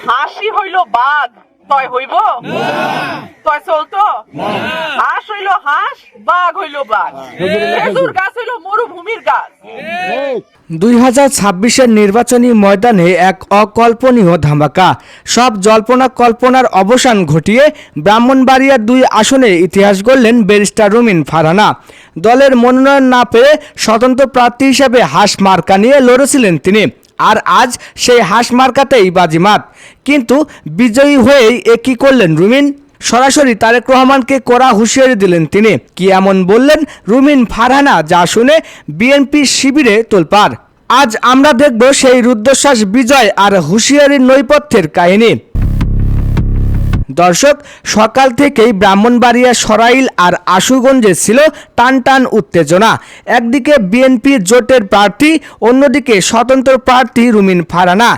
হাসি হইল বাঘ তয় হইব তয় চলতো হাঁস হইল হাঁস বাঘ হইল বাঘ খেজুর গাছ হইল মরুভূমির গাছ। 2026-এর নির্বাচনী ময়দানে এক অকল্পনীয় ধামাকা। সব জল্পনা কল্পনার অবসান ঘটিয়ে ব্রাহ্মণবাড়িয়ার 2 আসনে ইতিহাস গড়লেন ব্যারিস্টার রুমিন ফারহানা। দলের মনোনয়ন না পেয়ে স্বতন্ত্র প্রার্থী হিসেবে হাঁস মার্কা নিয়ে লড়েছিলেন তিনি। আর আজ সেই হাঁস মার্কাতেই বাজিমাত। কিন্তু বিজয়ী হয়েই একই করলেন রুমিন। সরাসরি তারেক রহমানকে কড়া হুঁশিয়ারি দিলেন তিনি। কি এমন বললেন রুমিন ফারহানা যা শুনে বিএনপি শিবিরে তোলপাড়। আজ আমরা দেখব সেই রুদ্ধশ্বাস বিজয় আর হুঁশিয়ারির নৈপথ্যের কাহিনী। দর্শক, সকাল থেকেই ব্রাহ্মণবাড়িয়া, সরাইল আর আশুগঞ্জে ছিল টান টান উত্তেজনা। একদিকে বিএনপি জোটের প্রার্থী, অন্যদিকে স্বতন্ত্র প্রার্থী রুমিন ফারহানা।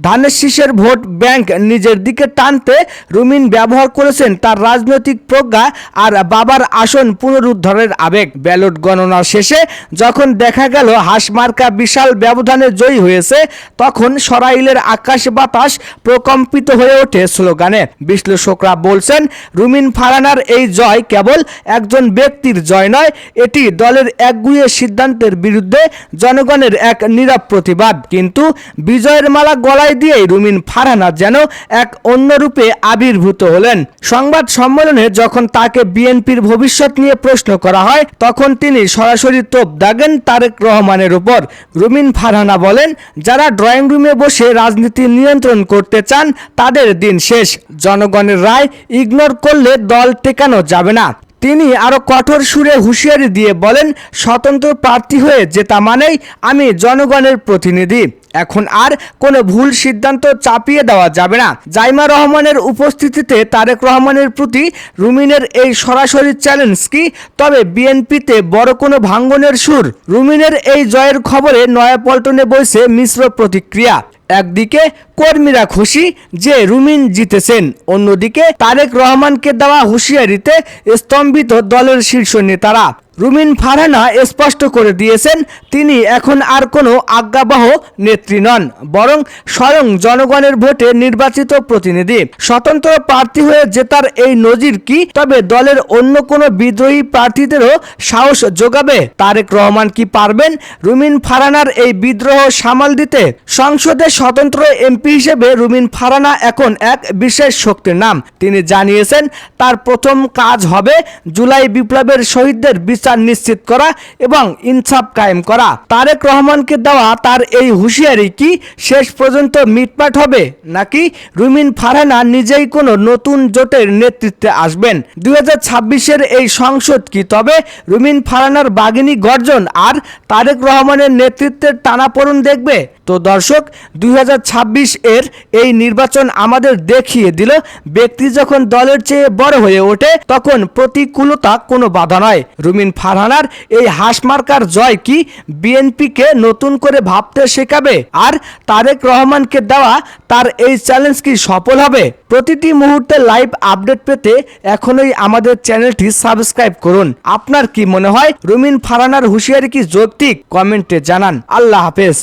ধানের শীষের ভোট ব্যাংক নিজের দিকে টানতে রুমিন ব্যবহার করেছেন তার রাজনৈতিক প্রজ্ঞা আর বাবার আসন পুনরুদ্ধারের আবেগ। ব্যালট গণনা শেষে যখন দেখা গেল হাঁস মার্কা বিশাল ব্যবধানে জয়ী হয়েছে, তখন সরাইলের আকাশ বাতাস প্রকম্পিত হয়ে ওঠে স্লোগানে। বিশ্লেষকরা বলছেন, রুমিন ফারহানার এই জয় কেবল একজন ব্যক্তির জয় নয়, এটি দলের একগুঁয়ে সিদ্ধান্তের বিরুদ্ধে জনগণের এক নীরব প্রতিবাদ। কিন্তু বিজয়ের মালা গলায় দিয়েই রুমিন ফারহানা যেন এক অন্য রূপে আবির্ভূত হলেন। সংবাদ সম্মেলনে যখন তাকে বিএনপির ভবিষ্যৎ নিয়ে প্রশ্ন করা হয়, তখন তিনি সরাসরি তোপ দাগেন তারেক রহমানের উপর। রুমিন ফারহানা বলেন, যারা ড্রয়িং রুমে বসে রাজনীতি নিয়ন্ত্রণ করতে চান তাদের দিন শেষ। জনগণের রায় ইগনোর করলে দল টেকানো যাবে না। তিনি আরো কঠোর সুরে হুঁশিয়ারি দিয়ে বলেন, স্বতন্ত্র প্রার্থী হয়ে জেতা মানেই আমি জনগণের প্রতিনিধি। এখন আর কোনো ভুল সিদ্ধান্ত চাপিয়ে দেওয়া যাবে না। জাইমা রহমানের উপস্থিতিতে তারেক রহমানের প্রতি রুমিনের এই সরাসরি চ্যালেঞ্জ কি তবে বিএনপিতে বড় কোনো ভাঙ্গনের সুর? রুমিনের এই জয়ের খবরে নয়াপল্টনে বইছে মিশ্র প্রতিক্রিয়া। একদিকে কর্মীরা খুশি যে রুমিন জিতেছেন, অন্যদিকে তারেক রহমানকে দেওয়া হুঁশিয়ারিতে স্তম্ভিত দলের শীর্ষ নেতারা। রুমিন ফারহানা স্পষ্ট করে দিয়েছেন, তিনি এখন আর কোনো আজ্ঞাবহ নেত্রী নন, বরং স্বয়ং জনগণের ভোটে নির্বাচিত প্রতিনিধি। স্বতন্ত্র প্রার্থী হয়ে জেতার এই নজির কি তবে দলের অন্য কোনো বিদ্রোহী প্রার্থীদেরও সাহস যোগাবে? তারেক রহমান কি পারবেন রুমিন ফারহানার এই বিদ্রোহ সামাল দিতে? সংসদে স্বতন্ত্র এমপি হিসেবে রুমিন ফারহানা এখন এক বিশেষ শক্তির নাম। তিনি জানিয়েছেন, তার প্রথম কাজ হবে জুলাই বিপ্লবের শহীদদের বিচার নিশ্চিত করা এবং ইনসাফ কায়েম করা। তারেক রহমানকে দেওয়া তার এই হুঁশিয়ারি কি শেষ পর্যন্ত মিটমাট হবে, নাকি রুমিন ফারহানা নিজেই কোনো নতুন জোটের নেতৃত্বে আসবেন? 2026-এর এই সংসদ কি তবে রুমিন ফারহানার বাঘিনী গর্জন আর তারেক রহমানের নেতৃত্বের টানাপোড়েন দেখবে? তো দর্শক, 2026-এর এই নির্বাচন আমাদের দেখিয়ে দিল, ব্যক্তি যখন দলের চেয়ে বড় হয়ে ওঠে তখন প্রতিকূলতা কোনো বাধা নয়। রুমিন ফারহানার এই হাঁস মার্কার জয় কি বিএনপিকে নতুন করে ভাবতে শেখাবে? আর তারেক রহমানকে দেওয়া তার এই চ্যালেঞ্জ কি সফল হবে? প্রতিটি মুহূর্তে লাইভ আপডেট পেতে এখনই আমাদের চ্যানেলটি সাবস্ক্রাইব করুন। আপনার কি মনে হয়, রুমিন ফারহানার হুঁশিয়ারি কি যৌক্তিক? কমেন্টে জানান। আল্লাহ হাফেজ।